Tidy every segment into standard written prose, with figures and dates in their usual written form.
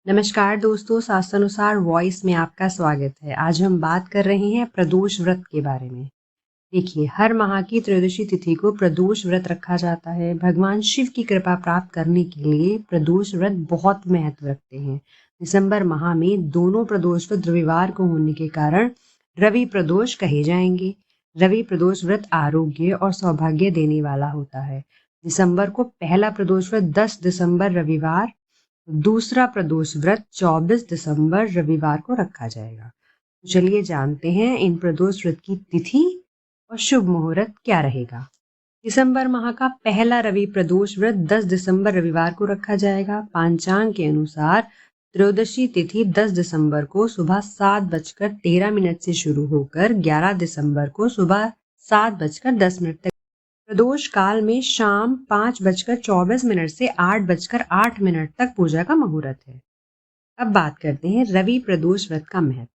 नमस्कार दोस्तों, शास्त्रानुसार वॉइस में आपका स्वागत है। आज हम बात कर रहे हैं प्रदोष व्रत के बारे में। देखिए, हर माह की त्रयोदशी तिथि को प्रदोष व्रत रखा जाता है। भगवान शिव की कृपा प्राप्त करने के लिए प्रदोष व्रत बहुत महत्व रखते हैं। दिसंबर माह में दोनों प्रदोष व्रत रविवार को होने के कारण रवि प्रदोष कहे जाएंगे। रवि प्रदोष व्रत आरोग्य और सौभाग्य देने वाला होता है। दिसंबर को पहला प्रदोष व्रत 10 दिसंबर रविवार, दूसरा प्रदोष व्रत 24 दिसंबर रविवार को रखा जाएगा। तो चलिए जानते हैं इन प्रदोष व्रत की तिथि और शुभ मुहूर्त क्या रहेगा। दिसंबर माह का पहला रवि प्रदोष व्रत 10 दिसंबर रविवार को रखा जाएगा। पांचांग के अनुसार त्रयोदशी तिथि 10 दिसंबर को सुबह 7:13 से शुरू होकर 11 दिसंबर को सुबह 7:10 तक। प्रदोष काल में शाम 5:24 से 8:08 तक पूजा का मुहूर्त है। अब बात करते हैं रवि प्रदोष व्रत का महत्व।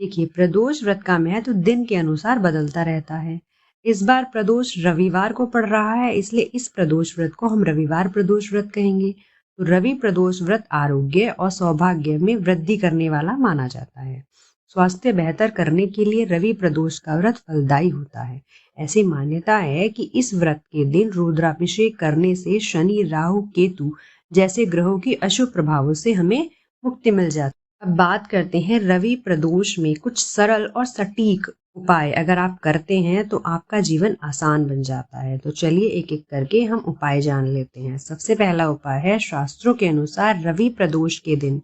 देखिए, प्रदोष व्रत का महत्व दिन के अनुसार बदलता रहता है। इस बार प्रदोष रविवार को पड़ रहा है, इसलिए इस प्रदोष व्रत को हम रविवार प्रदोष व्रत कहेंगे। तो रवि प्रदोष व्रत आरोग्य और सौभाग्य में वृद्धि करने वाला माना जाता है। स्वास्थ्य बेहतर करने के लिए रवि प्रदोष का व्रत फलदायी होता है। ऐसी मान्यता है कि इस व्रत के दिन रुद्राभिषेक करने से शनि, राहु, केतु जैसे ग्रहों की अशुभ प्रभावों से हमें मुक्ति मिल जाती है। अब बात करते हैं रवि प्रदोष में कुछ सरल और सटीक उपाय अगर आप करते हैं तो आपका जीवन आसान बन जाता है। तो चलिए एक एक करके हम उपाय जान लेते हैं। सबसे पहला उपाय है, शास्त्रों के अनुसार रवि प्रदोष के दिन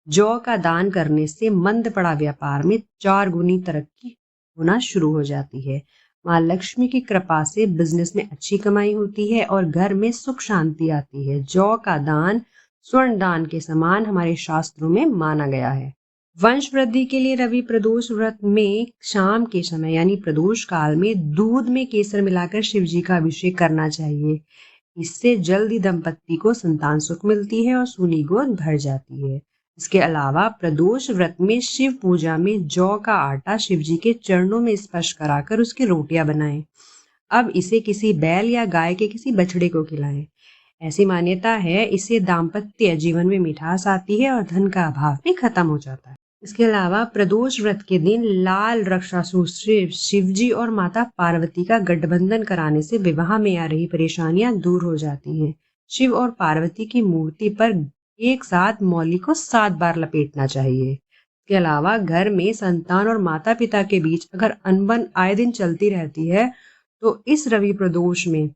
जौ का दान करने से मंद पड़ा व्यापार में 4 गुनी तरक्की होना शुरू हो जाती है। माँ लक्ष्मी की कृपा से बिजनेस में अच्छी कमाई होती है और घर में सुख शांति आती है। जौ का दान स्वर्ण दान के समान हमारे शास्त्रों में माना गया है। वंश वृद्धि के लिए रवि प्रदोष व्रत में शाम के समय यानी प्रदोष काल में दूध में केसर मिलाकर शिव जी का अभिषेक करना चाहिए। इससे जल्दी दंपत्ति को संतान सुख मिलती है और सूनी गोद भर जाती है। इसके अलावा प्रदोष व्रत में शिव पूजा में जौ का आटा शिव जी के चरणों में स्पर्श कराकर उसकी रोटियां बनाएं। अब इसे किसी बैल या गाय के किसी बछड़े को खिलाएं। ऐसी मान्यता है, इससे दाम्पत्य जीवन में मिठास आती है और धन का अभाव भी खत्म हो जाता है। इसके अलावा प्रदोष व्रत के दिन लाल रक्षासुर शिव जी और माता पार्वती का गठबंधन कराने से विवाह में आ रही परेशानियां दूर हो जाती हैं। शिव और पार्वती की मूर्ति पर एक साथ मौली को 7 बार लपेटना चाहिए। इसके अलावा घर में संतान और माता पिता के बीच अगर अनबन आए दिन चलती रहती है तो इस रवि प्रदोष में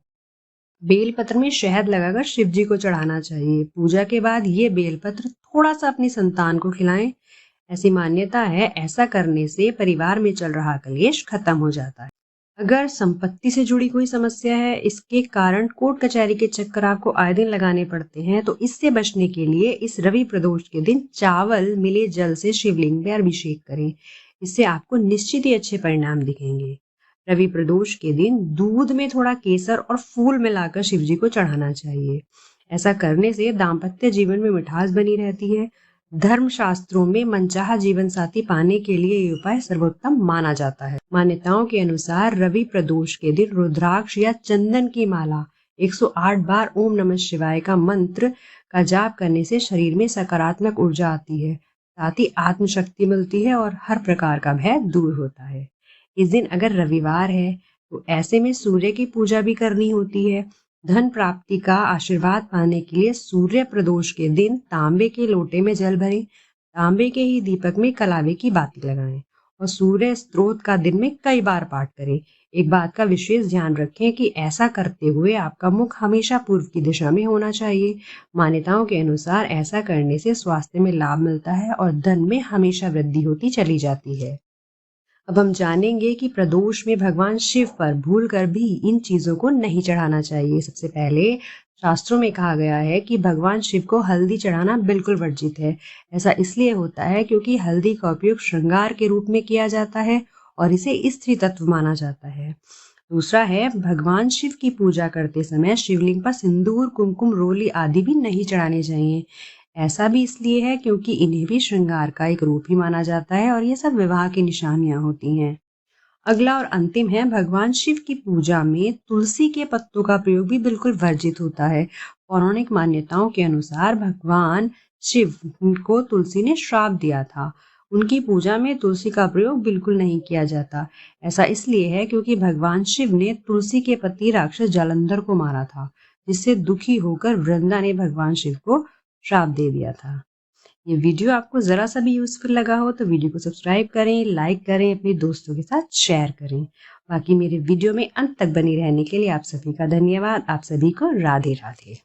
बेलपत्र में शहद लगाकर शिव जी को चढ़ाना चाहिए। पूजा के बाद ये बेलपत्र थोड़ा सा अपनी संतान को खिलाएं। ऐसी मान्यता है, ऐसा करने से परिवार में चल रहा कलेश खत्म हो जाता है। अगर संपत्ति से जुड़ी कोई समस्या है, इसके कारण कोर्ट कचहरी के चक्कर आपको आए दिन लगाने पड़ते हैं, तो इससे बचने के लिए इस रवि प्रदोष के दिन चावल मिले जल से शिवलिंग में अभिषेक करें। इससे आपको निश्चित ही अच्छे परिणाम दिखेंगे। रवि प्रदोष के दिन दूध में थोड़ा केसर और फूल मिलाकर शिव जी को चढ़ाना चाहिए। ऐसा करने से दाम्पत्य जीवन में मिठास बनी रहती है। धर्म शास्त्रों में मनचाहा जीवन साथी पाने के लिए ये उपाय सर्वोत्तम माना जाता है। मान्यताओं के अनुसार रवि प्रदोष के दिन रुद्राक्ष या चंदन की माला 108 बार ओम नमः शिवाय का मंत्र का जाप करने से शरीर में सकारात्मक ऊर्जा आती है, साथ ही आत्मशक्ति मिलती है और हर प्रकार का भय दूर होता है। इस दिन अगर रविवार है तो ऐसे में सूर्य की पूजा भी करनी होती है। धन प्राप्ति का आशीर्वाद पाने के लिए सूर्य प्रदोष के दिन तांबे के लोटे में जल भरें, तांबे के ही दीपक में कलावे की बाती लगाएं और सूर्य स्त्रोत का दिन में कई बार पाठ करें। एक बात का विशेष ध्यान रखें कि ऐसा करते हुए आपका मुख हमेशा पूर्व की दिशा में होना चाहिए। मान्यताओं के अनुसार ऐसा करने से स्वास्थ्य में लाभ मिलता है और धन में हमेशा वृद्धि होती चली जाती है। अब हम जानेंगे कि प्रदोष में भगवान शिव पर भूलकर भी इन चीजों को नहीं चढ़ाना चाहिए। सबसे पहले शास्त्रों में कहा गया है कि भगवान शिव को हल्दी चढ़ाना बिल्कुल वर्जित है। ऐसा इसलिए होता है क्योंकि हल्दी का उपयोग श्रृंगार के रूप में किया जाता है और इसे स्त्री तत्व माना जाता है। दूसरा है, भगवान शिव की पूजा करते समय शिवलिंग पर सिंदूर, कुमकुम, रोली आदि भी नहीं चढ़ाने चाहिए। ऐसा भी इसलिए है क्योंकि इन्हें भी श्रृंगार का एक रूप ही माना जाता है और ये सब विवाह की निशानियां होती हैं। अगला और अंतिम है, भगवान शिव की पूजा में तुलसी के पत्तों का प्रयोग भी बिल्कुल वर्जित होता है। पौराणिक मान्यताओं के अनुसार भगवान शिव को तुलसी ने श्राप दिया था। उनकी पूजा में तुलसी का प्रयोग बिल्कुल नहीं किया जाता। ऐसा इसलिए है क्योंकि भगवान शिव ने तुलसी के पति राक्षस जालंधर को मारा था, जिससे दुखी होकर वृंदा ने भगवान शिव को श्राप दे दिया था। ये वीडियो आपको जरा सा भी यूजफुल लगा हो तो वीडियो को सब्सक्राइब करें, लाइक करें, अपने दोस्तों के साथ शेयर करें। बाकी मेरे वीडियो में अंत तक बने रहने के लिए आप सभी का धन्यवाद। आप सभी को राधे राधे।